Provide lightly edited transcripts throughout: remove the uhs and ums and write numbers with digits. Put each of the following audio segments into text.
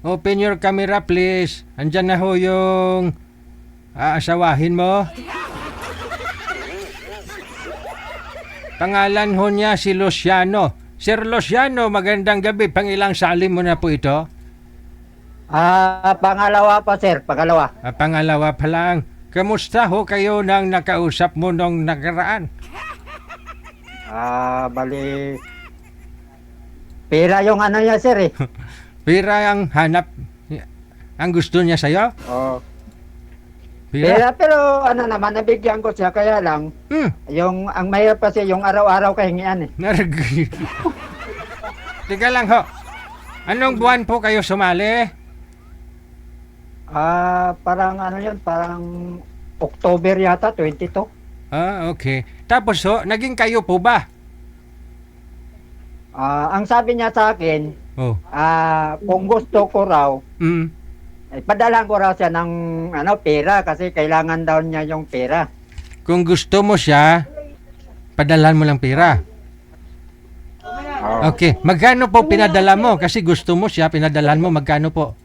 Open your camera please. Andyan na ho yung aasawahin mo. Pangalan ho niya si Luciano. Sir Luciano, magandang gabi. Pangilang salim mo na po ito? Pangalawa po, sir. Pangalawa. Pangalawa pa lang. Kamusta ho kayo nang nakausap mo nung nakaraan? Bali. Pera yung ano niya, sir, eh. Pira ang hanap, ang gusto niya sa'yo? Oh. Pira? Pero ano naman, nabigyan ko siya. Kaya lang, ang mahirap kasi yung araw-araw kahingian, eh. Teka lang ho. Anong buwan po kayo sumali? Parang ano yun, parang October yata, 22. Okay. Tapos ho, naging kayo po ba? Ang sabi niya sa akin, kung gusto ko raw, padalan ko raw siya ng pera kasi kailangan daw niya yung pera. Kung gusto mo siya, padalan mo lang pera. Okay. Magkano po pinadala mo? Kasi gusto mo siya, pinadalan mo. Magkano po?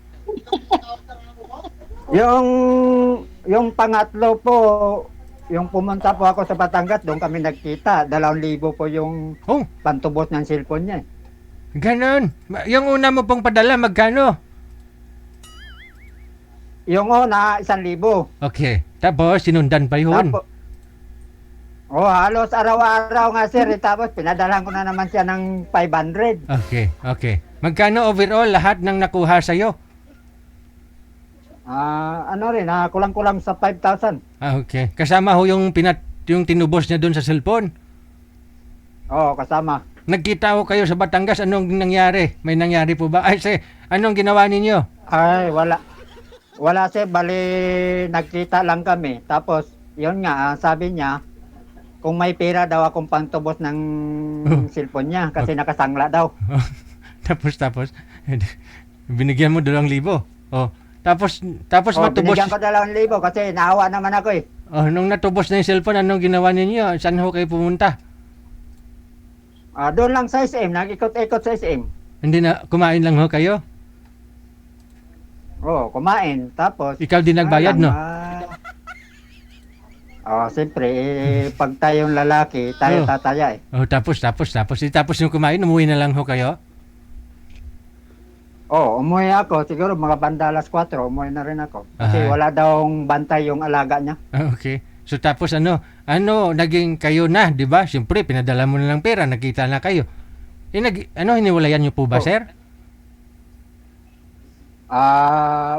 Yung pangatlo po, yung pumunta po ako sa Batangas, doon kami nagkita. 2,000 po yung pantubos ng cellphone niya. Ganon. Yung una mo pong padala, magkano? Yung una, 1,000. Okay. Tapos, sinundan pa yun. Halos araw-araw nga, sir. Tapos, pinadalan ko na naman siya ng 500. Okay. Magkano overall lahat ng nakuha sa'yo? Kulang-kulang sa 5,000. Okay. Kasama ho yung tinubos niya doon sa cellphone? Oo, kasama. Nagkita ho kayo sa Batangas, anong nangyari? May nangyari po ba? Anong ginawa ninyo? Ay, wala. Wala, sir. Bali, nagkita lang kami. Tapos, yun nga, sabi niya, kung may pera daw akong pantubos ng cellphone niya kasi nakasangla daw. Tapos, binigyan mo 2,000. Tapos matubos. Binigyan ko 2,000 kasi naawa naman ako, eh. Nung natubos na yung cellphone, anong ginawa ninyo? Saan ho kayo pumunta? Doon lang sa SM, nag-ikot-ikot sa SM. Hindi na, kumain lang ho kayo? Kumain. Tapos, ikaw din nagbayad, no? Siyempre, pag tayong lalaki, tayo tataya, eh. Tapos yung kumain, umuwi na lang ho kayo? Umuwi ako. Siguro mga banda alas 4, umuwi na rin ako. Kasi wala daw bantay yung alaga niya. Okay. So tapos naging kayo na, di ba? Siyempre, pinadala mo na lang pera, nakita na kayo. Hiniwalayan niyo po ba, sir?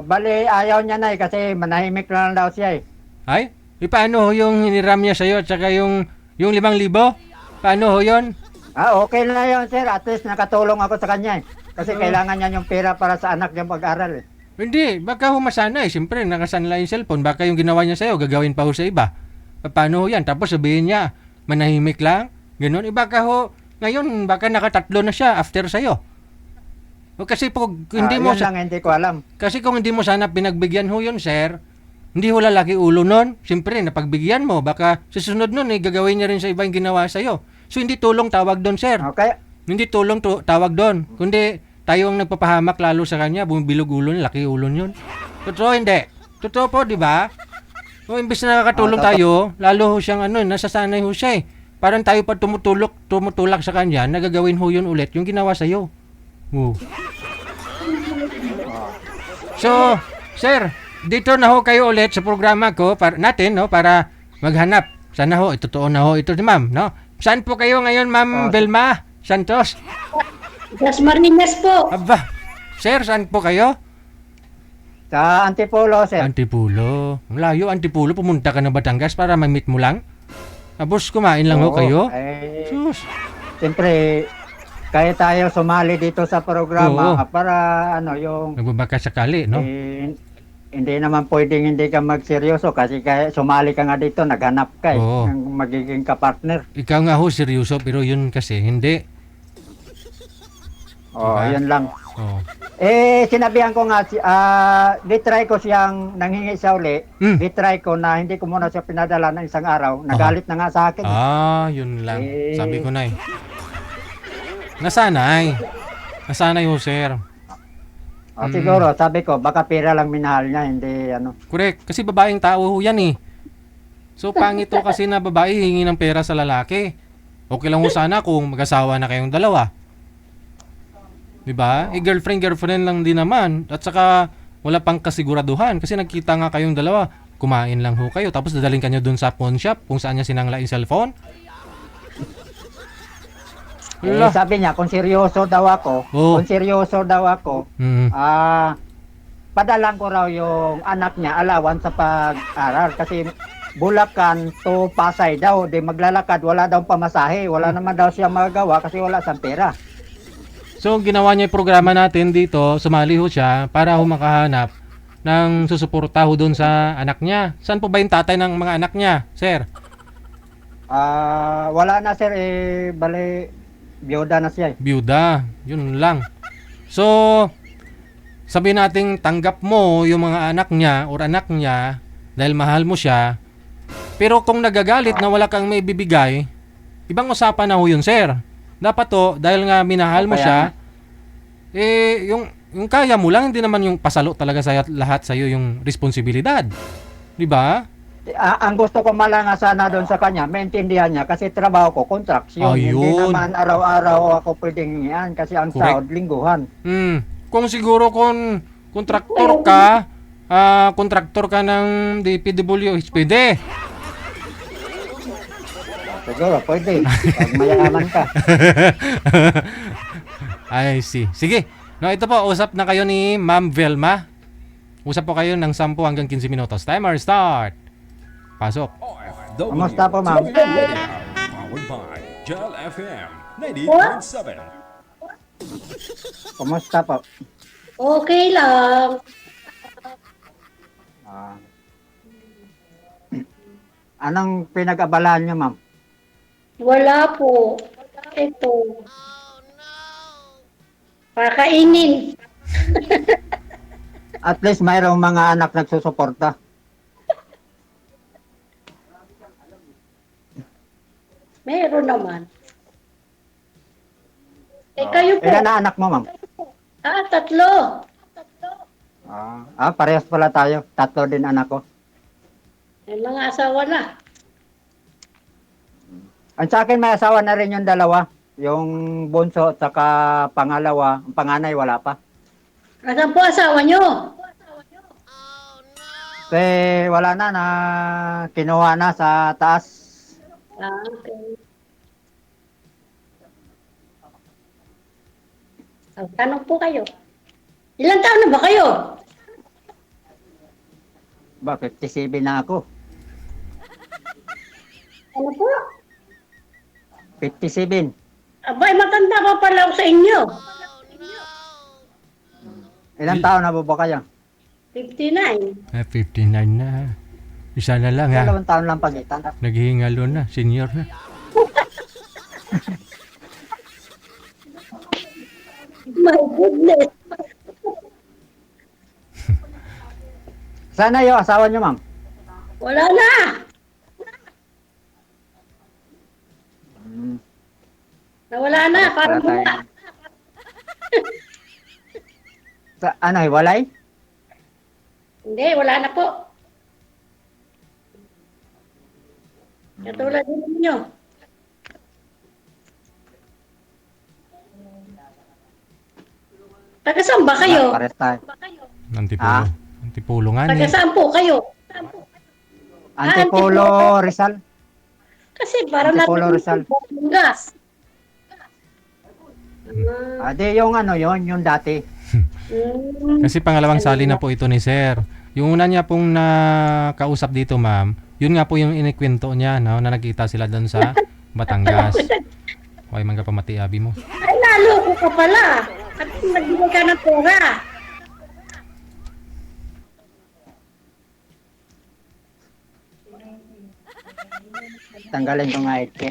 Bali, ayaw niya na, eh, kasi manahimik lang daw siya, eh. Ay? Paano ho yung hiniram niya sa'yo at saka yung 5,000? Paano ho yun? Okay na yun, sir. At least nakatulong ako sa kanya, eh. Kasi kailangan niya yung pera para sa anak niya pag-aral, eh. Hindi, baka ho masana, eh. Siyempre, nakasanla yung cellphone. Baka yung ginawa niya sa'yo, gagawin pa ho sa iba. Paano ho yan? Tapos sabihin niya, manahimik lang? Ganun. Baka ho, ngayon, baka nakatatlo na siya after sa'yo. Kasi po, hindi mo... hindi ko alam. Kasi kung hindi mo sana pinagbigyan ho yun, sir, hindi ho lalaki ulo nun. Siyempre, napagbigyan mo. Baka susunod nun, gagawin niya rin sa iba yung ginawa sa'yo. So, hindi tulong tawag doon, sir. Okay. Hindi tulong tawag doon. Kundi, tayo ang nagpapahamak lalo sa kanya, bumibilog ulo niya, laki ulo niyon. Totoo hindi? Totoo po, di ba? Imbes na nakakatulong tayo, lalo ho siyang nasasanay ho siya, eh. Parang tayo pa tumutulak sa kanya, nagagawin ho yun ulit, yung ginawa sa'yo. So, sir, dito na ho kayo ulit sa programa ko, para maghanap. Sana ho, totoo na ho ito ni ma'am, no? Saan po kayo ngayon, ma'am Belma Santos? Las Marinas po. Aba, sir, saan po kayo? Sa Antipolo, sir. Antipolo. Malayo, Antipolo. Pumunta ka na Batangas para ma-meet mo lang? Tapos kumain lang ho kayo? Sus. Siyempre, kaya tayo sumali dito sa programa para yung... Nagbabaka sakali, no? Hindi naman pwedeng hindi ka magseryoso kasi kaya sumali ka nga dito, naghanap ka ng magiging kapartner. Ikaw nga ho, seryoso, pero yun kasi, hindi. Yun lang. Sinabihan ko nga, ditry ko siyang nanghingi siya uli. Ditry ko na hindi ko muna siya pinadala ng isang araw. Nagalit na nga sa akin. Yun lang. Sabi ko na, eh. Nasanay. Nasanay ho, sir. Siguro, sabi ko, baka pera lang minahal niya, hindi ano. Correct. Kasi babaeng tao ho yan eh. So, pangit ho kasi na babae hingi ng pera sa lalaki. Okay lang ho sana kung mag-asawa na kayong dalawa. Diba? Girlfriend lang din naman. At saka, wala pang kasiguraduhan. Kasi nagkita nga kayong dalawa. Kumain lang ho kayo. Tapos dadalhin kanyo dun sa pawn shop kung saan niya sinangla yung cellphone. Wala. Sabi niya, kung seryoso daw ako, Mm. padalang ko raw yung anak niya alawan sa pag-aral kasi Bulacan to Pasay daw, di maglalakad, wala daw pamasahe, wala naman daw siya magagawa kasi wala siyang pera. So, ginawa niya yung programa natin dito, sumali ho siya para ho makahanap ng susuporta ho doon sa anak niya. Saan po ba yung tatay ng mga anak niya, sir? Wala na sir, bale, biyuda na siya. Byuda, yun lang. So, sabi nating tanggap mo yung mga anak niya or anak niya dahil mahal mo siya. Pero kung nagagalit na wala kang may bibigay, ibang usapan na ho yun, sir. Dapat to, dahil nga minahal mo siya, yung kaya mo lang, hindi naman yung pasalo talaga sa lahat sa iyo yung responsibilidad. 'Di ba? Ang gusto ko malanga sana doon sa kanya, maintindihan niya kasi trabaho ko, contraction. Hindi Ayun. naman araw-araw ako pwedeng yan kasi ang Correct. sahod lingguhan. Kung siguro kung kontraktor ka ng DPWH, pwede. Siguro, pwede. Pag mayaman ka. I see. Sige. No, ito po, usap na kayo ni Ma'am Velma. Usap po kayo ng 10 hanggang 15 minutos. Timer start. Pasok. Kamusta po, ma'am? Powered by Gel FM 90.7. Kumusta po? Okay lang. Anong pinag-abalaan niyo, ma'am? Wala po. Ito. Pakainin. At least mayroong mga anak nagsusuporta. Meron naman. Kayo po. Ilan na anak mo, ma'am? 3. Parehas pala tayo. 3 din anak ko. May mga asawa na. Ang sa akin may asawa na rin yung 2. Yung bunso at saka pangalawa. Ang panganay wala pa. Asan po asawa nyo? Wala na kinuha na sa taas. Okay. Tanong po kayo. Ilang taon na ba kayo? Ba, 57 na ako. Ano po? 57. Abay, matanda pa pala ako sa inyo. Ilang taon na ba kayo? 59. 59 na. Isa na lang ha. 2 taon lang pagitan. Naghihingalo na. Senior na. My goodness. Sana yung asawa niyo, ma'am? Wala na. Nawala na. Parang Wala wala. tayo. Hiwalay? Hindi, wala na po. Katulad din ninyo. Taga saan ba kayo? Pares tayo. Antipulo. Antipulo nga Taga eh. saan po kayo? Antipolo, Rizal. Kasi parang Antipolo, Rizal. gas. Di yung yung dati. Kasi pangalawang sali na po ito ni Sir. Yung una niya pong nakausap dito, ma'am, yun nga po yung inikwento niya, no, na nakita sila doon sa Batangas. Okay, man ka pamati abi mo. Ay, lalo ko ka pala. At nagbigay ka ng pera. Tanggalin ko nga ito.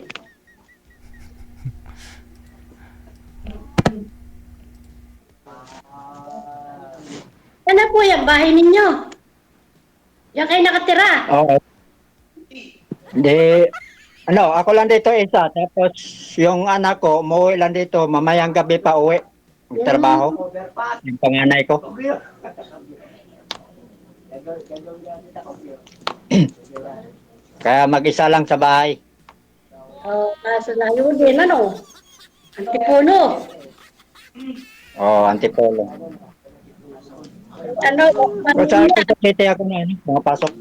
Ano po yung bahay ninyo? Diyan kayo nakatira. Oo. Hindi. Ako lang dito isa. Tapos yung anak ko, umuwi lang dito. Mamayang gabi pa uwi. magtrabaho. Yung panganay ko. Kaya mag-isa lang sa bahay. Kaso layo din, ano? Antipuno. Antipolo. Ano? O sa Quezon City ako na, pumapasok.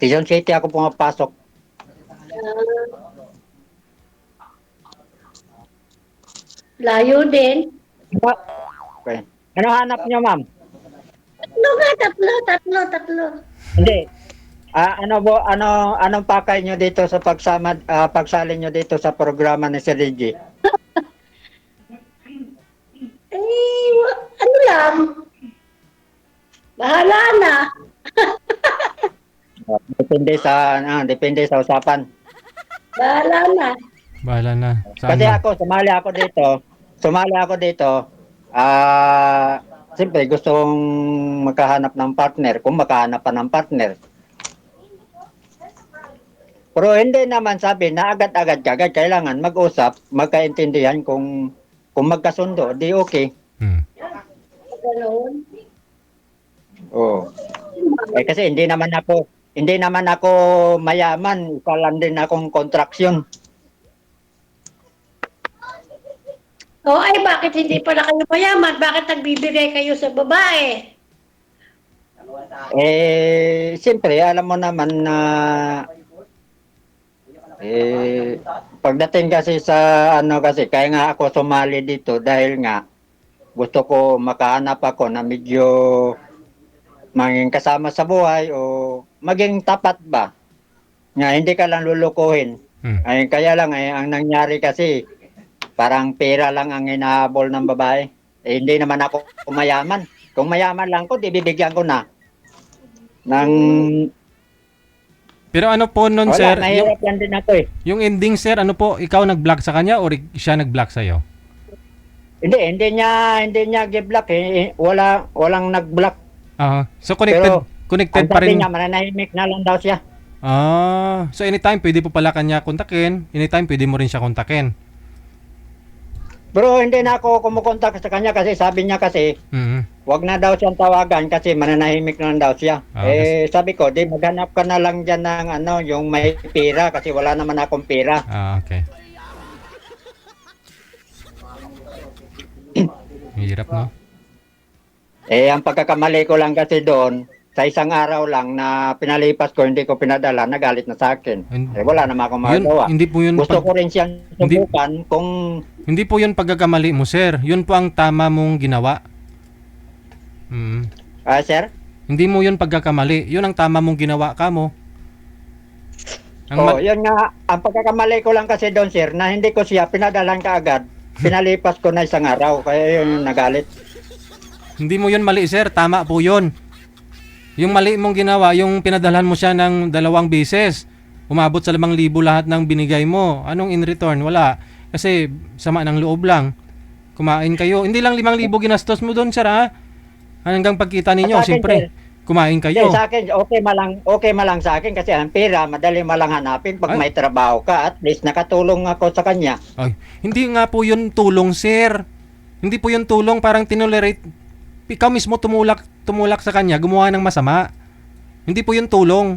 Quezon City ako pumapasok. Layo din. Okay. Ano hanap niyo, ma'am? Tatlo. Hindi. Anong pakay niyo dito sa pagsali niyo dito sa programa ni Sir Reggie? Ano lang? Bahala na. Depende sa usapan. Bahala na. Bahala na. Saan Kasi ba? ako sumali ako dito. Siyempre gusto kong makahanap ng partner, kung makahanap pa ng partner. Pero hindi naman sabi na agad-agad kagad kailangan mag-usap, magkaintindihan kung magkasundo, di okay. Ganoon. Oh. Kasi hindi naman ako mayaman, isa lang din akong kontraksyon. Ay bakit hindi pala kayo mayaman? Bakit nagbibigay kayo sa babae? Siyempre alam mo naman na pagdating kasi sa kasi kaya nga ako sumali dito dahil nga gusto ko makahanap ako na medyo maging kasama sa buhay o maging tapat ba nga hindi ka lang lulukuhin. Kaya lang ang nangyari kasi parang pera lang ang hinahabol ng babae. Hindi naman ako mayaman. Kung mayaman lang ko, di bibigyan ko na ng Pero ano po nun, wala, sir? nahirap lang din ako Yung ending, sir, ano po? Ikaw nag-block sa kanya or siya nag-block sa'yo? Hindi niya gi-block walang nag-block. So connected Pero, connected ang pa sabi rin. niya, mananahimik na lang daw siya. So anytime pwede po pala kanya kontakin, anytime pwede mo rin siya kontakin. Pero hindi na ako kumukontak sa kanya kasi sabi niya kasi, wag na daw siyang tawagan kasi mananahimik na lang daw siya. Sabi ko, di maghanap ka na lang dyan ng yung may pera kasi wala naman akong pera. Okay. Hirap, no? Ang pagkakamali ko lang kasi doon, sa isang araw lang na pinalipas ko, hindi ko pinadala, nagalit na sa akin. Wala naman akong magagawa. Hindi po yun Gusto ko rin siyang subukan kung... Hindi po yun pagkakamali mo, sir. Yun po ang tama mong ginawa. Sir? Hindi mo yun pagkakamali. Yun ang tama mong ginawa ka mo. Yun nga. Ang pagkakamali ko lang kasi doon, sir, na hindi ko siya pinadalan kaagad. Pinalipas ko na isang araw. Kaya yun nagalit. Hindi mo yun mali, sir. Tama po yun. Yung mali mong ginawa, yung pinadalhan mo siya ng 2 beses. Umabot sa 5,000 lahat ng binigay mo. Anong in return? Wala. Kasi sama ng loob lang. Kumain kayo. Hindi lang 5,000 ginastos mo doon, sir, ha? Hanggang pagkita ninyo, siyempre, kumain kayo. Sa akin, okay malang sa akin kasi ang pera, madali malang hanapin pag may trabaho ka. At least nakatulong ako sa kanya. Ay, hindi nga po yun tulong, sir. Hindi po yun tulong, parang tinolerate. Ikaw mismo tumulak sa kanya, gumawa ng masama. Hindi po yun tulong.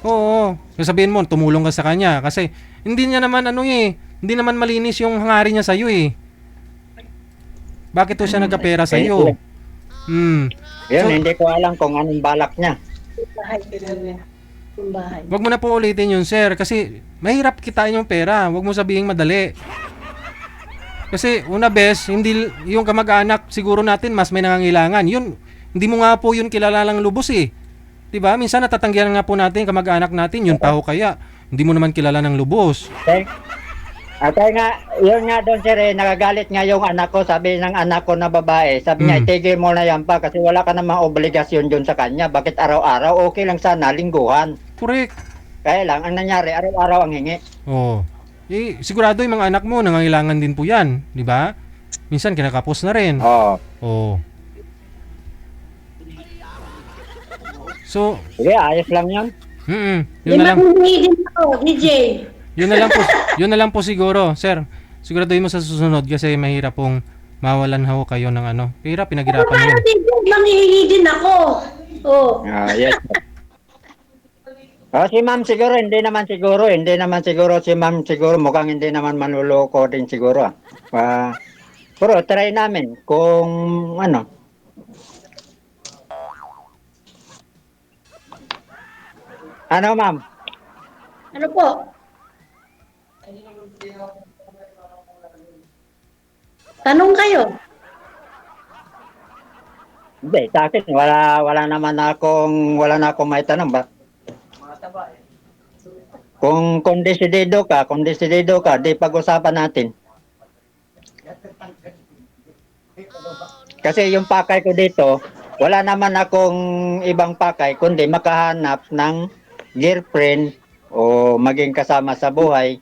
Oo, sasabihin mo, tumulong ka sa kanya. Kasi, hindi niya naman hindi naman malinis yung hangarin niya sa'yo eh. Bakit to siya nagkapera sa'yo? Yun, hindi ko alam kung anong balak niya. Wag mo na po ulitin yun, sir. Kasi, mahirap kitain yung pera. Wag mo sabihin madali. Kasi una hindi yung kamag-anak siguro natin mas may nangangailangan. Yun, hindi mo nga po yun kilala lang lubos eh. 'Di ba? Minsan natatanggihan nga po natin kamag-anak natin, yun pa ho kaya hindi mo naman kilala ng lubos. Kaya nga, yun nga doon sir, nagagalit nga yung anak ko, sabi ng anak ko na babae, sabi niya, itigil mo na yan pa kasi wala ka namang obligasyon doon sa kanya. Bakit araw-araw? Okay lang sana, lingguhan. Correct. Kaya lang, ang nangyari, araw-araw ang hingi. Sigurado yung mga anak mo nangangailangan din po yan, di ba? Minsan kinakapos na rin. So, ayos lang yan. Yun na lang. DJ. Yun na lang po siguro, sir. Siguraduhin mo sa susunod kasi mahirap pong mawalan ho kayo ng ano. Pira, pinaghirapan nyo Paano yun. din po, manghihingi din ako. Oh. Yes. Si ma'am siguro, hindi naman siguro si ma'am siguro mukhang hindi naman manluloko din siguro. Pero try namin kung ano. Ano ma'am? Ano po? Tanong kayo. Hindi, sa akin wala na akong may tanong ba? Kung desidido ka, di pag-usapan natin. Kasi yung pakay ko dito, wala naman akong ibang pakay kundi makahanap ng girlfriend o maging kasama sa buhay.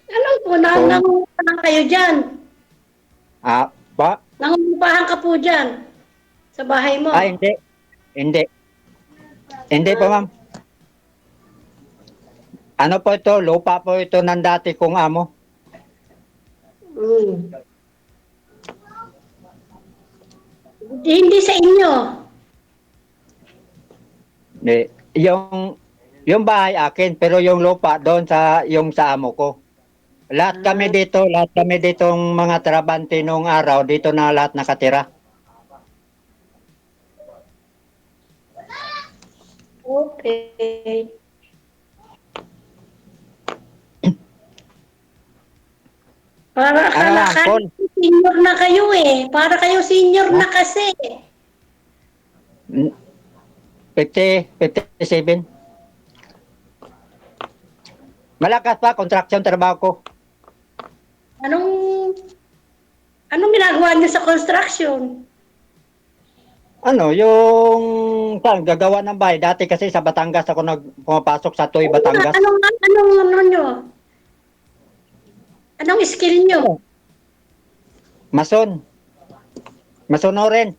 Ano po, Kung, nangungupahan kayo dyan. pa? Nangungupahan ka po dyan. Sa bahay mo. Hindi. Hindi. Hindi pa ma'am. Ano po ito? Lupa po ito ng dati kong amo. Mm. Hindi sa inyo. Hindi. Yung bahay akin, pero yung lupa doon yung sa amo ko. Lahat kami ditong mga trabante nung araw, dito na lahat nakatira. Okay. Para akala ka, Paul? senior na kayo eh. Para kayo senior na kasi. 57. Malakas pa, construction trabaho ko. Anong ginagawa niyo sa construction? Yung gagawa ng bahay. Dati kasi sa Batangas ako pumapasok sa Tuy, Batangas. Ano nyo? Anong skill nyo? Mason. Masonorin.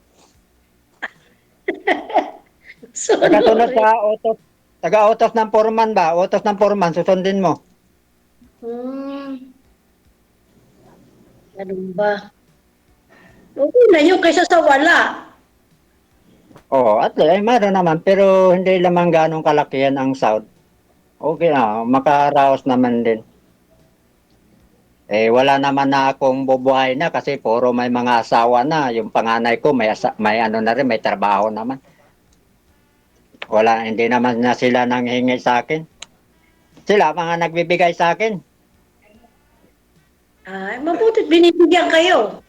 Tagasunod sa utos. Taga-utos ng foreman ba? Utos ng foreman, susundin mo. Ganun ba? Okay na yun kaysa sa wala. Oo, at ay mayroon naman. Pero hindi naman ganong kalakihan ang sound. Okay na, makaraos naman din. Wala naman na akong bubuhay na kasi puro may mga asawa na. Yung panganay ko may ano na rin, may trabaho naman. Hindi naman na sila nanghingi sa akin. Sila mga nagbibigay sa akin. Mabuti binibigyan kayo.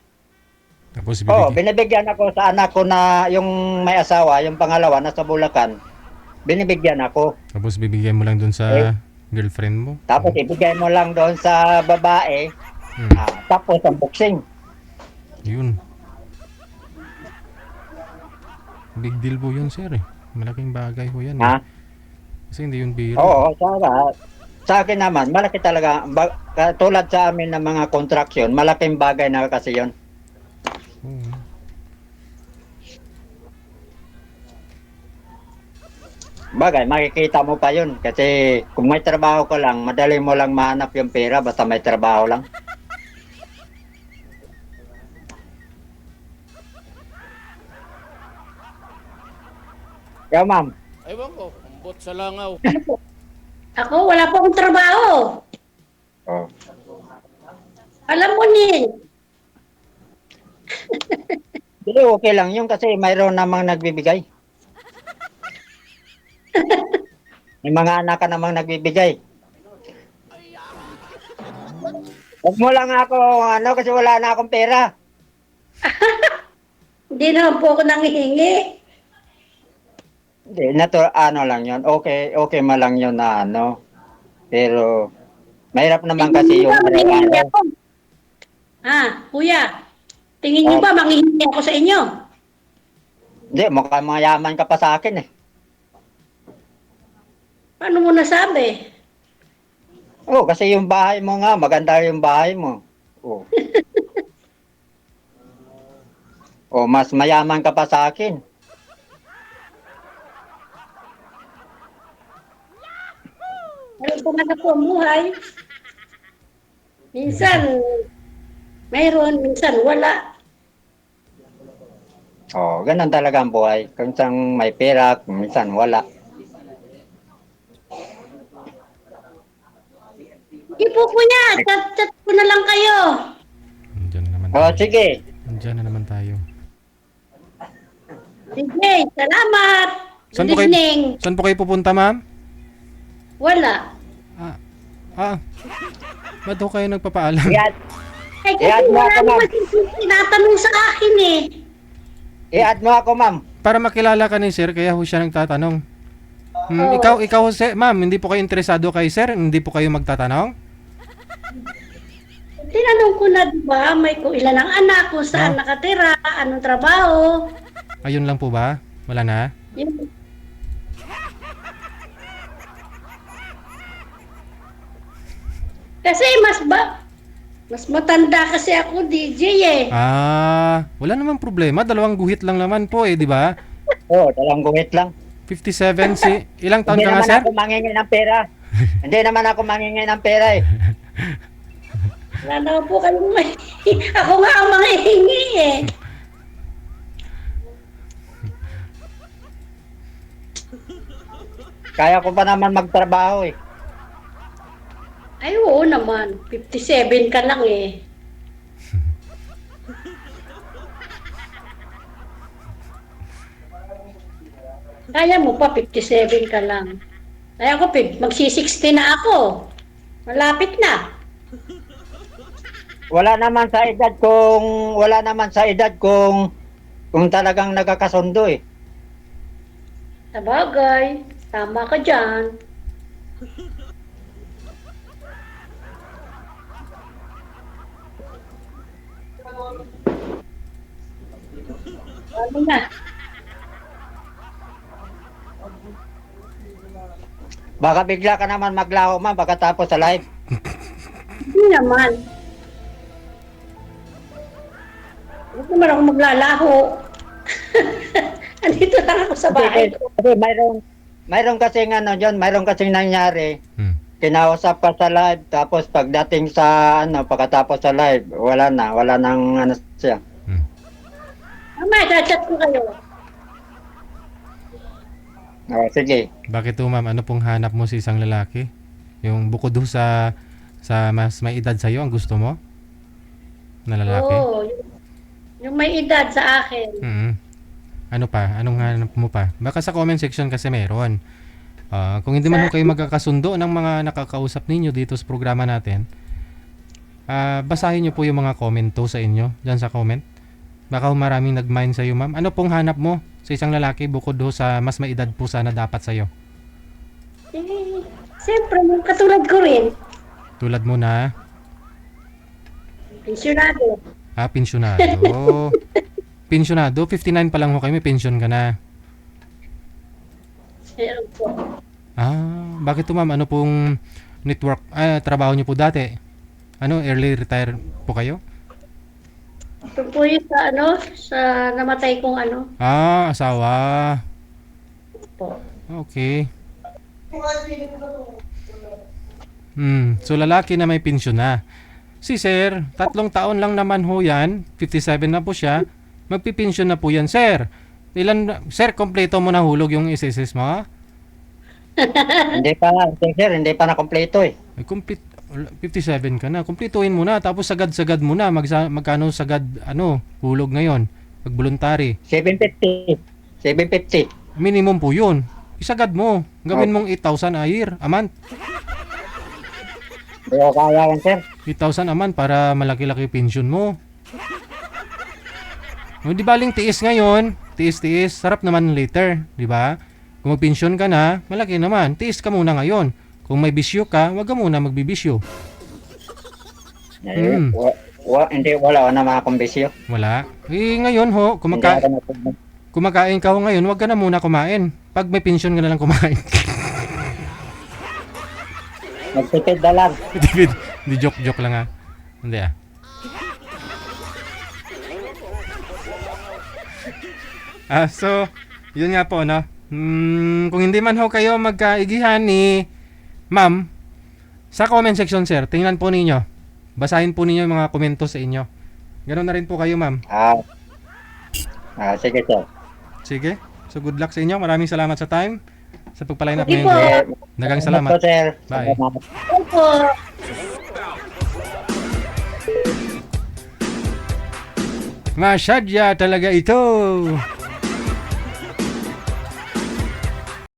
Tapos Binibigyan ako sa anak ko na yung may asawa, yung pangalawa nasa Bulacan. Binibigyan ako. Tapos bibigyan mo lang dun sa girlfriend mo. Tapos ibigay mo lang doon sa babae. Tapos ang boxing. Yun. Big deal po yun, sir eh. Malaking bagay po yan. Kasi hindi yun biro. Oo, sa akin naman, malaki talaga. Tulad sa amin ng mga construction, malaking bagay na kasi yun. Oo. Bagay, makikita mo pa yun. Kasi kung may trabaho ka lang, madali mo lang mahanap yung pera basta may trabaho lang. Kaya ma'am. Ewan ko, umbot sa langaw. Ako, wala pa akong trabaho. Alam mo ni. Hindi, okay lang yun kasi mayroon namang nagbibigay. May mga anak ka namang nagbibigay. Huwag mo lang ako, kasi wala na akong pera. Hindi naman po ako nanghihingi. Hindi, lang yun. Okay lang yun na Pero, mahirap naman kasi yung araw-araw. Kuya, tingin niyo ba manghihingi ako sa inyo? Hindi, mukhang mayaman ka pa sa akin eh. Paano mo nasabi? Kasi yung bahay mo nga, maganda yung bahay mo. Mas mayaman ka pa sa akin. Ano talaga po ang buhay? Minsan, mayroon, minsan wala. Oh, ganun talaga ang buhay. Kung saan may pera, kung minsan wala. Hindi po kuya, chat ko na lang kayo. Andiyan na naman Oh, tayo. sige. Andiyan na naman tayo. Sige, salamat. Saan Good po kayo, evening. saan po kayo pupunta, ma'am? Wala. Ba't ho kayo nagpapaalam? I-add, Eh, I-add kasi mo wala ako, ma'am. naman tinatanong sa akin eh. i-add mo ako, ma'am. Para makilala ka ni sir, kaya ho siya nagtatanong. Oo. Ikaw, ma'am, hindi po kayo interesado kay sir? Hindi po kayo magtatanong? Tinanong ko na, di ba, may kung ilan ang anak, kung saan nakatira, anong trabaho. Ayun lang po ba? Wala na? Yun. Kasi mas matanda kasi ako, DJ eh. Wala namang problema. 2 guhit lang naman po di ba? Oh, dalang gumit lang. 57 si... Ilang taon Hindi ka nga, naman sir? ako mangingi ng pera. Hindi naman ako mangingi ng pera eh. Wala naman po kayong may... Ako nga ang manghihingi eh. Kaya ko pa naman magtrabaho eh. Ay, oo naman. 57 ka lang eh. Kaya mo pa, 57 ka lang. Kaya ako, magsi-60 na ako. Malapit na. Wala naman sa edad kung talagang nagkakasundo eh. Sabagay, tama ka dyan. Ano na? Baka bigla ka naman maglaho man pagkatapos sa live. Hindi naman. Huwag naman ako maglalaho. Andito lang ako sa bahay ko. Kasi mayroon kasing mayroon kasing nangyari. Hmm. Kinausap ka sa live tapos pagdating sa pagkatapos sa live, wala nang siya. Mamaya, chat ko kayo. Oh, sige. Bakit ho, ma'am? Ano pong hanap mo sa isang lalaki? Yung bukod ho sa mas may edad sa'yo, ang gusto mo? Na lalaki? Oo, yung may edad sa akin. Mm. Ano pa? Anong hanap mo pa? Baka sa comment section kasi meron. Kung hindi man ho kayo magkakasundo ng mga nakakausap ninyo dito sa programa natin, basahin nyo po yung mga comment to sa inyo, dyan sa comment. Baka ho maraming nag-mind sa'yo, ma'am. Ano pong hanap mo sa isang lalaki bukod ho sa mas may edad po sana dapat sa'yo? Eh, siyempre, yung katulad ko rin. Tulad mo na, Pensionado. pensyonado. Pensyonado, 59 pa lang ho kayo, may pension ka na. Meron po. Bakit to, ma'am? Ano pong network, trabaho niyo po dati? Ano, early retire po kayo? Ito po yung sa namatay kong Asawa. po. Okay. So lalaki na may pensyon na. Si sir, 3 taon lang naman ho yan. 57 na po siya. Magpipensyon na po yan, sir. Sir, kompleto mo na hulog yung SSS mo? Hindi pa na kompleto eh. Ay, 57 ka na. Kumpletuhin mo na. Tapos sagad-sagad mo na. Magkano sagad, hulog ngayon? Pag voluntary. 750. Minimum po yun. Isagad mo. Gawin mong 8,000 a year, a month. Hindi ko kaya yan, sir. 8,000 a month para malaki-laki pension mo. Di baling tiis ngayon, tiis, sarap naman later, di ba? Kung mag-pension ka na, malaki naman, tiis ka muna ngayon. Kung may bisyo ka, wag ka muna magbibisyo. Wala na mga kumbisyo. Wala. Ngayon ho, kumakain ka ho ngayon, wag ka na muna kumain. Pag may pension ka na lang kumain. Magtipid na lang. Hindi joke lang ha. Hindi so, yun nga po, no? Kung hindi man ho kayo magkaigihan ni ma'am, sa comment section, sir, tingnan po ninyo. basahin po ninyo yung mga komento sa inyo. Ganoon na rin po kayo, ma'am. Sige, sir. Sige. So good luck sa inyo. Maraming salamat sa time. Sa pagpaline up Sige ngayon. po. Dagang Salamat po, salamat. sir. Bye. Salamat. Opo. Masyadya talaga ito.